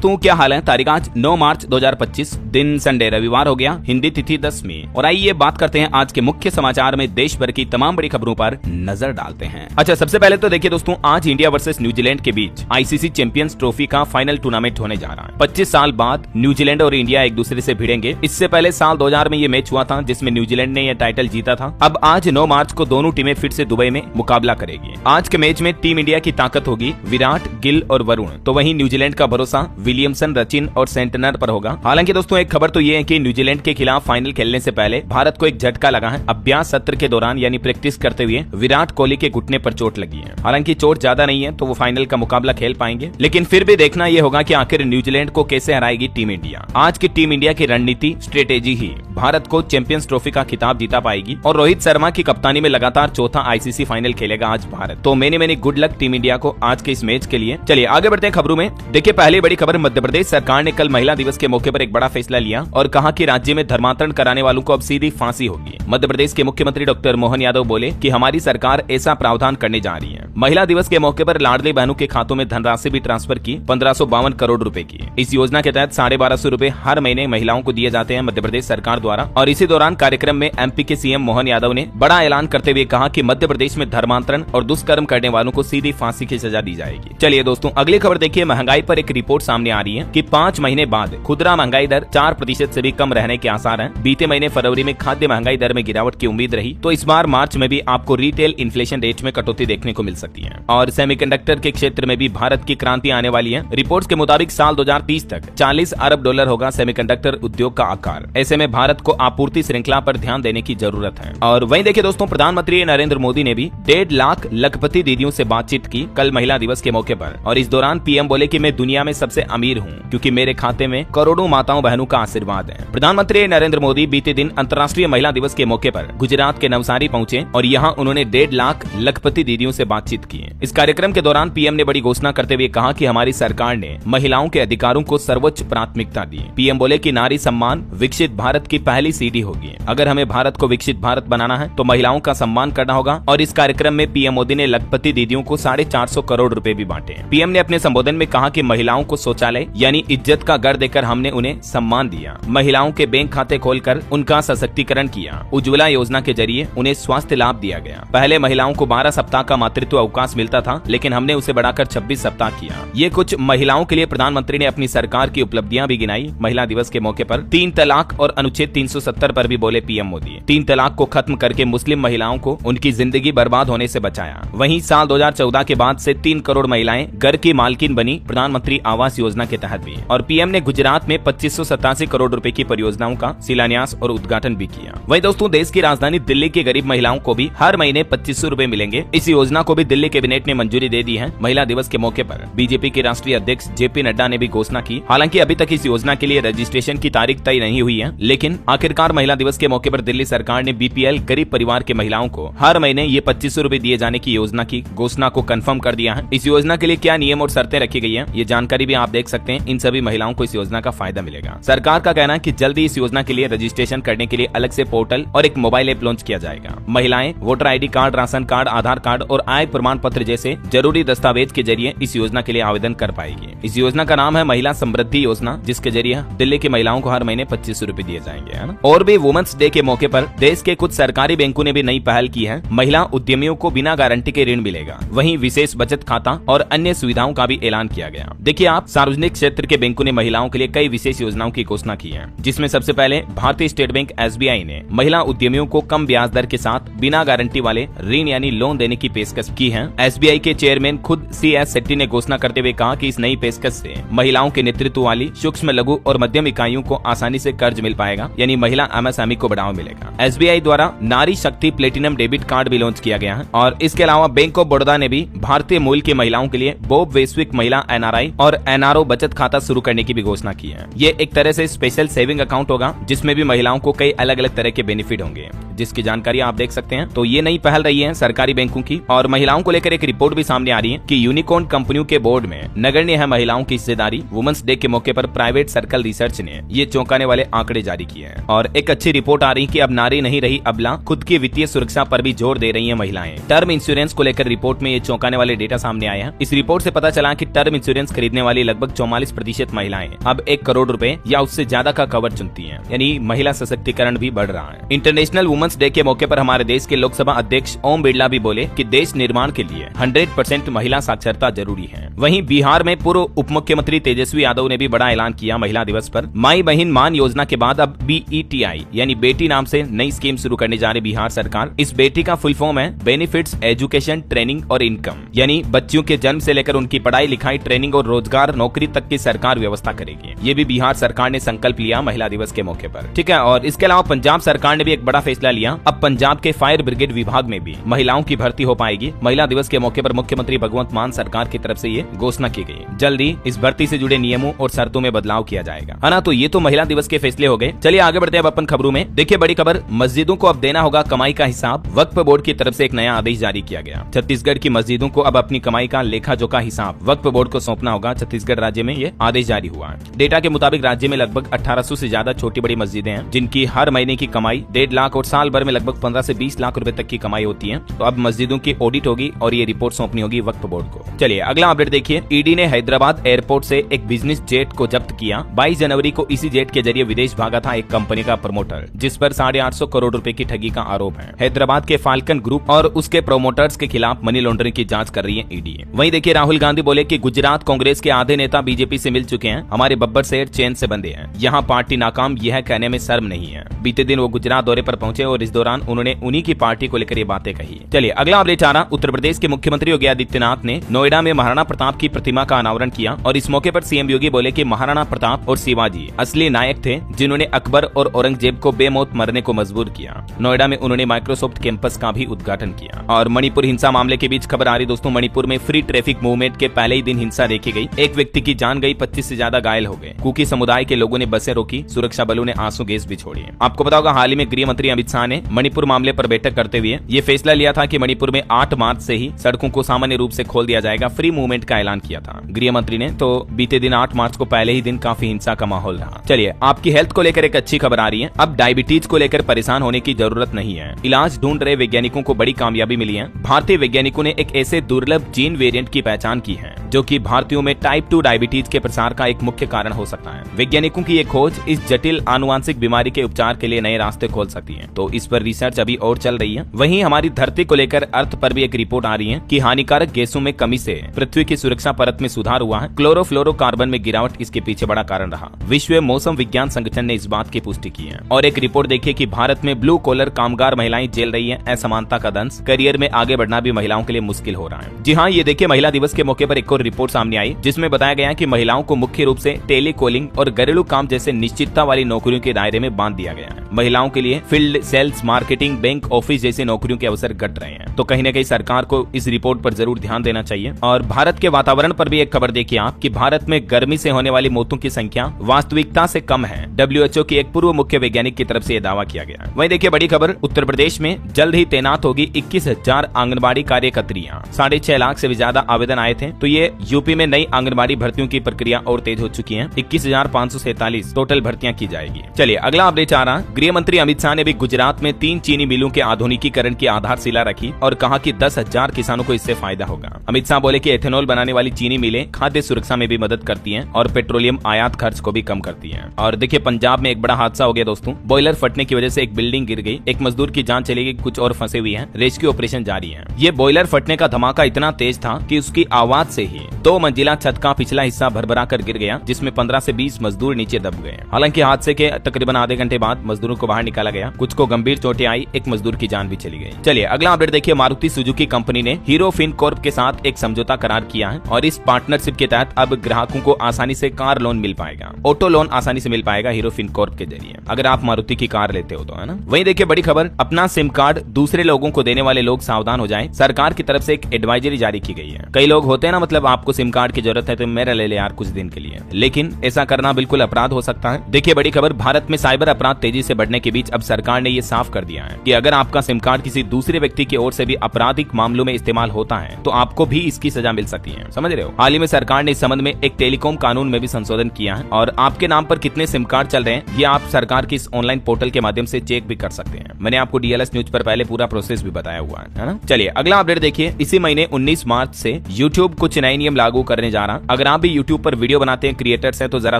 दोस्तों क्या हाल है। तारीख आज 9 मार्च 2025, दिन संडे रविवार हो गया, हिंदी तिथि 10वीं। और आइए बात करते हैं आज के मुख्य समाचार में देश भर की तमाम बड़ी खबरों पर नजर डालते हैं। अच्छा, सबसे पहले तो देखिए दोस्तों, आज इंडिया वर्सेस न्यूजीलैंड के बीच आईसीसी चैंपियंस ट्रॉफी का फाइनल टूर्नामेंट होने जा रहा है। 25 साल बाद न्यूजीलैंड और इंडिया एक दूसरे से भिड़ेंगे। इससे पहले साल 2000 में ये मैच हुआ था जिसमें न्यूजीलैंड ने यह टाइटल जीता था। अब आज 9 मार्च को दोनों टीमें फिर से दुबई में मुकाबला करेगी। आज के मैच में टीम इंडिया की ताकत होगी विराट, गिल और वरुण, तो वहीं न्यूजीलैंड का भरोसा विलियमसन, रचिन और सेंटनर पर होगा। हालांकि दोस्तों एक खबर तो ये है कि न्यूजीलैंड के खिलाफ फाइनल खेलने से पहले भारत को एक झटका लगा है। अभ्यास सत्र के दौरान यानी प्रैक्टिस करते हुए विराट कोहली के घुटने पर चोट लगी है। हालांकि चोट ज्यादा नहीं है तो वो फाइनल का मुकाबला खेल पाएंगे, लेकिन फिर भी देखना यह होगा कि आखिर न्यूजीलैंड को कैसे हराएगी टीम इंडिया। आज की टीम इंडिया की रणनीति स्ट्रेटेजी ही भारत को चैंपियंस ट्रॉफी का खिताब जीता पाएगी। और रोहित शर्मा की कप्तानी में लगातार चौथा आईसीसी फाइनल खेलेगा आज भारत। तो मैंने गुड लक टीम इंडिया को आज के इस मैच के लिए। चलिए आगे बढ़ते हैं खबरों में। देखिए पहली बड़ी खबर, मध्य प्रदेश सरकार ने कल महिला दिवस के मौके पर एक बड़ा फैसला लिया और कहा कि राज्य में धर्मांतरण कराने वालों को अब सीधी फांसी होगी। मध्य प्रदेश के मुख्यमंत्री डॉक्टर मोहन यादव बोले कि हमारी सरकार ऐसा प्रावधान करने जा रही है। महिला दिवस के मौके पर लाडली बहनों के खातों में धनराशि भी ट्रांसफर की 1552 करोड़ रुपए की। इस योजना के तहत 1250 रुपए हर महीने महिलाओं को दिए जाते हैं मध्य प्रदेश सरकार द्वारा। और इसी दौरान कार्यक्रम में एमपी के सीएम मोहन यादव ने बड़ा ऐलान करते हुए कहा कि मध्य प्रदेश में धर्मांतरण और दुष्कर्म करने वालों को सीधी फांसी की सजा दी जाएगी। चलिए दोस्तों अगली खबर देखिए। महंगाई पर एक रिपोर्ट सामने आ रही है कि 5 महीने बाद खुदरा महंगाई दर 4% से भी कम रहने के आसार हैं। बीते महीने फरवरी में खाद्य महंगाई दर में गिरावट की उम्मीद रही, तो इस बार मार्च में भी आपको रिटेल इन्फ्लेशन रेट में कटौती देखने को मिल सकती है। और सेमीकंडक्टर के क्षेत्र में भी भारत की क्रांति आने वाली है। रिपोर्ट्स के मुताबिक साल 2030 तक $40 अरब होगा सेमीकंडक्टर उद्योग का आकार। ऐसे में भारत को आपूर्ति श्रृंखला पर ध्यान देने की जरूरत है। और वहीं देखिए दोस्तों, प्रधानमंत्री नरेंद्र मोदी ने भी 1.5 लाख लखपति दीदियों से बातचीत की कल महिला दिवस के मौके पर। और इस दौरान पीएम बोले कि मैं दुनिया में सबसे अमीर हूँ क्योंकि मेरे खाते में करोड़ों माताओं बहनों का आशीर्वाद है। प्रधानमंत्री नरेंद्र मोदी बीते दिन अंतर्राष्ट्रीय महिला दिवस के मौके पर गुजरात के नवसारी पहुंचे और यहां उन्होंने 1.5 लाख लखपति दीदियों से बातचीत की। इस कार्यक्रम के दौरान पीएम ने बड़ी घोषणा करते हुए कहा कि हमारी सरकार ने महिलाओं के अधिकारों को सर्वोच्च प्राथमिकता दी। पीएम बोले कि नारी सम्मान विकसित भारत की पहली सीढ़ी होगी। अगर हमें भारत को विकसित भारत बनाना है तो महिलाओं का सम्मान करना होगा। और इस कार्यक्रम में पीएम मोदी ने लखपति दीदियों को 450 करोड़ रुपए भी बांटे। पीएम ने अपने संबोधन में कहा कि महिलाओं को शौचालय यानी इज्जत का घर देकर हमने उन्हें सम्मान दिया। महिलाओं के बैंक खाते खोलकर उनका सशक्तिकरण किया। उज्ज्वला योजना के जरिए उन्हें स्वास्थ्य लाभ दिया गया। पहले महिलाओं को 12 सप्ताह का मातृत्व अवकाश मिलता था, लेकिन हमने उसे बढ़ाकर 26 सप्ताह किया। ये कुछ महिलाओं के लिए प्रधानमंत्री ने अपनी सरकार की उपलब्धियां भी गिनाई। महिला दिवस के मौके पर 3 तलाक और अनुच्छेद 370 पर भी बोले पीएम मोदी। 3 तलाक को खत्म करके मुस्लिम महिलाओं को उनकी जिंदगी बर्बाद होने से बचाया। वहीं साल 2014 के बाद से 3 करोड़ महिलाएं घर की मालकिन बनी प्रधानमंत्री आवास योजना के तहत भी। और पीएम ने गुजरात में 2587 करोड़ रुपए की परियोजनाओं का शिलान्यास और उद्घाटन भी किया। वहीं दोस्तों देश की राजधानी दिल्ली की गरीब महिलाओं को भी हर महीने 2500 रुपए मिलेंगे। इस योजना को भी दिल्ली कैबिनेट ने मंजूरी दे दी है। महिला दिवस के मौके पर बीजेपी के राष्ट्रीय अध्यक्ष जेपी नड्डा ने भी घोषणा की। हालांकि अभी तक इस योजना के लिए रजिस्ट्रेशन की तारीख तय नहीं हुई है, लेकिन आखिरकार महिला दिवस के मौके पर दिल्ली सरकार ने बीपीएल गरीब परिवार के महिलाओं को हर महीने ये 2500 रुपए दिए जाने की योजना की घोषणा को कंफर्म कर दिया है। इस योजना के लिए क्या नियम और शर्तें रखी गई है, ये जानकारी भी आप देख सकते हैं। इन सभी महिलाओं को इस योजना का फायदा मिलेगा। सरकार का कहना है कि जल्दी इस योजना के लिए रजिस्ट्रेशन करने के लिए अलग से पोर्टल और एक मोबाइल ऐप लॉन्च किया जाएगा। महिलाएं voter ID card, ration card, Aadhaar card और आय प्रमाण पत्र जैसे जरूरी दस्तावेज के जरिए इस योजना के लिए आवेदन कर पाएगी। इस योजना का नाम है महिला समृद्धि योजना, जिसके जरिए दिल्ली की महिलाओं को हर महीने 2500 रुपए दिए जाएंगे, है ना। और भी वुमेन्स डे के मौके पर देश के कुछ सरकारी बैंकों ने भी नई पहल की है। महिला उद्यमियों को बिना गारंटी के ऋण मिलेगा। वहीं विशेष बचत खाता और अन्य सुविधाओं का भी ऐलान किया गया। देखिए आप, सार्वजनिक क्षेत्र के बैंकों ने महिलाओं के लिए कई विशेष योजनाओं की घोषणा की है, जिसमें सबसे पहले भारतीय स्टेट बैंक एसबीआई ने महिला उद्यमियों को कम ब्याज दर के साथ बिना गारंटी वाले ऋण यानी लोन देने की पेशकश की है। एसबीआई के चेयरमैन खुद CS शेट्टी ने घोषणा करते हुए कहा कि इस नई पेशकश से महिलाओं के नेतृत्व वाली सूक्ष्म, लघु और मध्यम इकाइयों को आसानी से कर्ज मिल पाएगा, यानी महिला MSME को बढ़ावा मिलेगा। एसबीआई द्वारा नारी शक्ति प्लेटिनम डेबिट कार्ड भी लॉन्च किया गया है। और इसके अलावा बैंक ऑफ बड़ौदा ने भी भारतीय मूल की महिलाओं के लिए बॉब वैश्विक महिला NRI और NRO बचत खाता शुरू करने की भी घोषणा की है। ये एक तरह से स्पेशल सेविंग अकाउंट होगा, जिसमें भी महिलाओं को कई अलग अलग तरह के बेनिफिट होंगे, जिसकी जानकारी आप देख सकते हैं। तो ये नई पहल रही है सरकारी बैंकों की। और महिलाओं को लेकर एक रिपोर्ट भी सामने आ रही है कि यूनिकॉर्न कंपनियों के बोर्ड में नगण्य है महिलाओं की हिस्सेदारी। वुमेन्स डे के मौके पर प्राइवेट सर्कल रिसर्च ने ये चौंकाने वाले आंकड़े जारी किए हैं। और एक अच्छी रिपोर्ट आ रही कि अब नारी नहीं रही अबला, खुद की वित्तीय सुरक्षा पर भी जोर दे रही है महिलाएं। टर्म इंश्योरेंस को लेकर रिपोर्ट में ये चौंकाने वाले डेटा सामने आए हैं। इस रिपोर्ट से पता चला कि टर्म इंश्योरेंस खरीदने वाली लगभग लगभग 44% महिलाएं अब 1 करोड़ रुपए या उससे ज्यादा का कवर चुनती हैं। यानी महिला सशक्तिकरण भी बढ़ रहा है। इंटरनेशनल वुमेन्स डे के मौके पर हमारे देश के लोकसभा अध्यक्ष ओम बिरला भी बोले कि देश निर्माण के लिए 100% महिला साक्षरता जरूरी है। वहीं बिहार में पूर्व उप मुख्यमंत्री तेजस्वी यादव ने भी बड़ा ऐलान किया महिला दिवस पर। माई बहन मान योजना के बाद अब BETI यानी बेटी नाम से नई स्कीम शुरू करने जा रही बिहार सरकार। इस बेटी का फुल फॉर्म है बेनिफिट्स एजुकेशन ट्रेनिंग और इनकम, यानी बच्चियों के जन्म से लेकर उनकी पढ़ाई लिखाई ट्रेनिंग और रोजगार नौकरी तक की सरकार व्यवस्था करेगी। ये भी बिहार सरकार ने संकल्प लिया महिला दिवस के मौके पर। ठीक है, और इसके अलावा पंजाब सरकार ने भी एक बड़ा फैसला लिया। अब पंजाब के फायर ब्रिगेड विभाग में भी महिलाओं की भर्ती हो पाएगी। महिला दिवस के मौके पर मुख्यमंत्री भगवंत मान सरकार की तरफ से ये घोषणा की गई। जल्दी इस भर्ती से जुड़े नियमों और शर्तों में बदलाव किया जाएगा, है ना। तो ये तो महिला दिवस के फैसले हो गए। चलिए आगे बढ़ते हैं अब अपन खबरों में। देखिए बड़ी खबर, मस्जिदों को अब देना होगा कमाई का हिसाब। वक्फ बोर्ड की तरफ से एक नया आदेश जारी किया गया। छत्तीसगढ़ की मस्जिदों को अब अपनी कमाई का लेखा जोखा हिसाब वक्फ बोर्ड को सौंपना होगा। छत्तीसगढ़ राज्य में ये आदेश जारी हुआ है। डेटा के मुताबिक राज्य में लगभग 1800 से ज्यादा छोटी बड़ी मस्जिदें हैं जिनकी हर महीने की कमाई 1.5 लाख और साल भर में लगभग 15 से 20 लाख रुपए तक की कमाई होती है। तो अब मस्जिदों की ऑडिट होगी और ये रिपोर्ट सौंपनी होगी वक्फ बोर्ड को। चलिए अगला अपडेट देखिए। ईडी ने हैदराबाद एयरपोर्ट से एक बिजनेस जेट को जब्त किया। 22 जनवरी को इसी जेट के जरिए विदेश भागा था एक कंपनी का प्रमोटर, जिस पर 850 करोड़ रुपए की ठगी का आरोप है। हैदराबाद के फाल्कन ग्रुप और उसके प्रोमोटर्स के खिलाफ मनी लॉन्ड्रिंग की जांच कर रही है ईडी। वहीं देखिए राहुल गांधी बोले कि गुजरात कांग्रेस के आधे नेता बीजेपी से मिल चुके हैं। हमारे बब्बर शेर चैन से बंधे हैं। यहाँ पार्टी नाकाम, यह कहने में शर्म नहीं है। बीते दिन वो गुजरात दौरे पर पहुंचे और इस दौरान उन्होंने उन्हीं की पार्टी को लेकर ये बातें कही। चलिए अगला अपडेट आ रहा। उत्तर प्रदेश के मुख्यमंत्री योगी आदित्यनाथ ने नोएडा में महाराणा प्रताप की प्रतिमा का अनावरण किया और इस मौके पर सीएम योगी बोले कि महाराणा प्रताप और शिवाजी असली नायक थे जिन्होंने अकबर और औरंगजेब को बेमौत मरने को मजबूर किया। नोएडा में उन्होंने माइक्रोसॉफ्ट कैंपस का भी उद्घाटन किया। और मणिपुर हिंसा मामले के बीच खबर आ रही दोस्तों, मणिपुर में फ्री ट्रैफिक मूवमेंट के पहले ही दिन हिंसा देखी गई। एक व्यक्ति की जान गई, 25 से ज्यादा घायल हो गए। कुकी समुदाय के लोगों ने बसें रोकी, सुरक्षा बलों ने आंसू गैस भी छोड़ी। आपको पता होगा हाल ही में गृह मंत्री अमित शाह ने मणिपुर मामले पर बैठक करते हुए ये फैसला लिया था कि मणिपुर में 8 मार्च से ही सड़कों को सामान्य रूप से खोल दिया जाएगा। फ्री मूवमेंट का ऐलान किया था गृह मंत्री ने। तो बीते दिन 8 मार्च को पहले ही दिन काफी हिंसा का माहौल रहा। चलिए आपकी हेल्थ को लेकर एक अच्छी खबर आ रही है। अब डायबिटीज को लेकर परेशान होने की जरूरत नहीं है। इलाज ढूंढ रहे वैज्ञानिकों को बड़ी कामयाबी मिली है। भारतीय वैज्ञानिकों ने एक ऐसे दुर्लभ जीन वेरिएंट की पहचान की है जो कि भारतीयों में टाइप 2 डायबिटीज के प्रसार का एक मुख्य कारण हो सकता है। वैज्ञानिकों की ये खोज इस जटिल आनुवांशिक बीमारी के उपचार के लिए नए रास्ते खोल सकती है। तो इस पर रिसर्च अभी और चल रही है। वहीं हमारी धरती को लेकर अर्थ पर भी एक रिपोर्ट आ रही है कि हानिकारक गैसों में कमी से पृथ्वी की सुरक्षा परत में सुधार हुआ है। क्लोरोफ्लोरोकार्बन में गिरावट इसके पीछे बड़ा कारण रहा। विश्व मौसम विज्ञान संगठन ने इस बात की पुष्टि की है। और एक रिपोर्ट देखिए कि भारत में ब्लू कॉलर कामगार महिलाएं झेल रही है असमानता का दंश। करियर में आगे बढ़ना भी महिलाओं के लिए मुश्किल हो रहा है। जी हाँ, ये देखिए महिला दिवस के मौके पर एक और रिपोर्ट सामने आई जिसमें बताया गया कि महिलाओं को मुख्य रूप से टेलीकॉलिंग और घरेलू काम जैसे निश्चितता वाली नौकरियों के दायरे में बांध दिया गया है। महिलाओं के लिए field sales, marketing, bank, office जैसे नौकरियों के अवसर घट रहे हैं। तो कहीं न कहीं सरकार को इस रिपोर्ट पर जरूर ध्यान देना चाहिए। और भारत के वातावरण पर भी एक खबर देखिए आप कि भारत में गर्मी से होने वाली मौतों की संख्या वास्तविकता से कम है। WHO की एक पूर्व मुख्य वैज्ञानिक की तरफ से यह दावा किया गया। वहीं देखिए बड़ी खबर, उत्तर प्रदेश में जल्द ही तैनात होगी 21,000 आंगनबाड़ी कार्यकर्तियां। 6.5 लाख से भी ज्यादा आवेदन आए थे। तो ये यूपी में नई आंगनबाड़ी भर्तियों की प्रक्रिया और तेज हो चुकी है। 21,547 टोटल भर्तियां की जाएगी। चलिए अगला अपडेट आ रहा। गृह मंत्री अमित शाह ने भी गुजरात में 3 चीनी मिलों के आधुनिकीकरण की आधारशिला रखी और कहा कि 10,000 किसानों को इससे फायदा होगा। अमित शाह बोले कि एथेनॉल बनाने वाली चीनी मिलें खाद्य सुरक्षा में भी मदद करती हैं और पेट्रोलियम आयात खर्च को भी कम करती हैं। और देखिए पंजाब में एक बड़ा हादसा हो गया दोस्तों। बॉयलर फटने की वजह से एक बिल्डिंग गिर गई। एक मजदूर की जान चली गई, कुछ और फंसे हुए हैं। रेस्क्यू ऑपरेशन जारी है। ये बॉयलर फटने का धमाका इतना तेज था कि उसकी आवाज से ही 2 मंजिला छत का पिछला हिस्सा भरभरा कर गिर गया, जिसमें 15 से 20 मजदूर नीचे दब गए। हालांकि हादसे के तकरीबन आधे घंटे बाद मजदूरों को बाहर निकाला गया। कुछ को गंभीर चोटें आई, एक मजदूर की जान भी चली गई। चलिए अगला अपडेट देखिए। मारुति सुजुकी कंपनी ने हीरो फिनकॉर्प के साथ एक समझौता करार किया है और इस पार्टनरशिप के तहत अब ग्राहकों को आसानी से कार लोन मिल पाएगा। ऑटो लोन आसानी से मिल पाएगा हीरो फिनकॉर्प के जरिए, अगर आप मारुति की कार लेते हो तो, है ना। वहीं देखिए बड़ी खबर, अपना सिम कार्ड दूसरे लोगों को देने वाले लोग सावधान हो जाएं। सरकार की तरफ से एक एडवाइजरी जारी की गई है। कई लोग होते हैं ना, मतलब आपको सिम कार्ड की जरूरत है तो मेरा ले ले यार कुछ दिन के लिए, लेकिन ऐसा करना बिल्कुल अपराध हो सकता है। देखिए बड़ी खबर, भारत में साइबर अपराध तेजी से बढ़ने के बीच अब सरकार ने ये साफ कर दिया है कि अगर आपका सिम कार्ड किसी दूसरे व्यक्ति की ओर से भी आपराधिक मामलों में इस्तेमाल होता है तो आपको भी इसकी सजा मिल सकती है। समझ रहे हो। हाल ही में सरकार ने इस संबंध में एक टेलीकॉम कानून में भी संशोधन किया है और आपके नाम पर कितने सिम कार्ड चल रहे हैं ये आप सरकार की इस ऑनलाइन पोर्टल के माध्यम से चेक भी कर सकते हैं। मैंने आपको DLS न्यूज पर पहले पूरा प्रोसेस भी बताया हुआ है ना। चलिए अगला अपडेट देखिए। इसी महीने 19 मार्च से YouTube कुछ नए नया नियम लागू करने जा रहा। अगर आप भी यूट्यूब पर वीडियो बनाते हैं, क्रिएटर्स हैं, तो जरा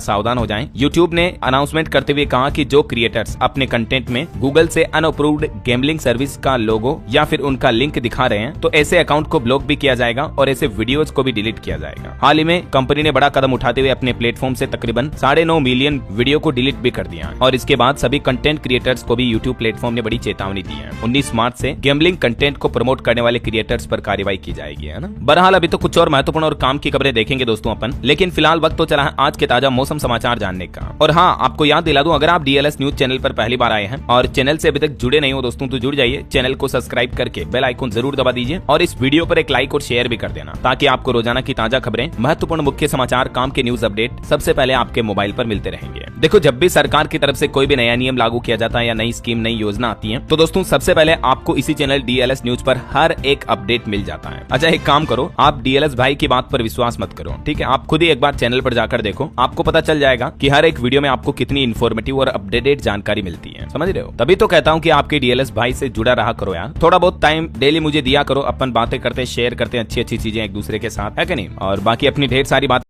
सावधान हो जाएं। यूट्यूब ने अनाउंसमेंट करते हुए कहा कि जो क्रिएटर्स अपने कंटेंट में गूगल से अनअप्रूव्ड गैम्बलिंग सर्विस का लोगो या फिर उनका लिंक दिखा रहे हैं तो ऐसे अकाउंट को ब्लॉक भी किया जाएगा और ऐसे वीडियोस को भी डिलीट किया जाएगा। हाल ही में कंपनी ने बड़ा कदम उठाते हुए अपने प्लेटफॉर्म से तकरीबन 9.5 मिलियन वीडियो को डिलीट भी कर दिया और इसके बाद सभी कंटेंट क्रिएटर्स को भी यूट्यूब प्लेटफॉर्म ने बड़ी चेतावनी दी है। 19 मार्च से गैम्बलिंग कंटेंट को प्रमोट करने वाले क्रिएटर्स पर कार्रवाई की जाएगी, है ना। बहरहाल अभी तो कुछ और महत्वपूर्ण और काम की खबरें देखेंगे दोस्तों अपन, लेकिन फिलहाल वक्त तो चला है आज के ताजा मौसम समाचार जानने का। और हाँ, आपको याद दिला दूं, अगर आप डीएलएस न्यूज चैनल पर पहली बार आए हैं और चैनल से अभी तक जुड़े नहीं हो दोस्तों तो जुड़ जाइए, चैनल को सब्सक्राइब करके बेल आइकन जरूर दबा दीजिए और इस वीडियो पर एक लाइक और शेयर भी कर देना ताकि आपको रोजाना की ताजा खबरें, महत्वपूर्ण मुख्य समाचार, काम के न्यूज अपडेट सबसे पहले आपके मोबाइल पर मिलते रहेंगे। देखो, जब भी सरकार की तरफ से कोई भी नया नियम लागू किया जाता है या नई स्कीम, नई योजना आती है तो दोस्तों सबसे पहले आपको इसी चैनल डीएलएस न्यूज पर हर एक अपडेट मिल जाता है। अच्छा, एक काम करो, आप डीएलएस भाई की बात पर विश्वास मत करो, ठीक है। आप खुद ही एक बार चैनल पर जाकर देखो, आपको पता चल जाएगा कि हर एक वीडियो में आपको कितनी इन्फॉर्मेटिव और अपडेटेड जानकारी मिलती है, समझ रहे हो। तभी तो कहता हूँ कि आपके डीएलएस भाई से जुड़ा रहा करो यार, थोड़ा बहुत टाइम डेली मुझे दिया करो, अपन बातें करते शेयर करते हैं अच्छी अच्छी चीजें एक दूसरे के साथ, है कि नहीं। और बाकी अपनी ढेर सारी बात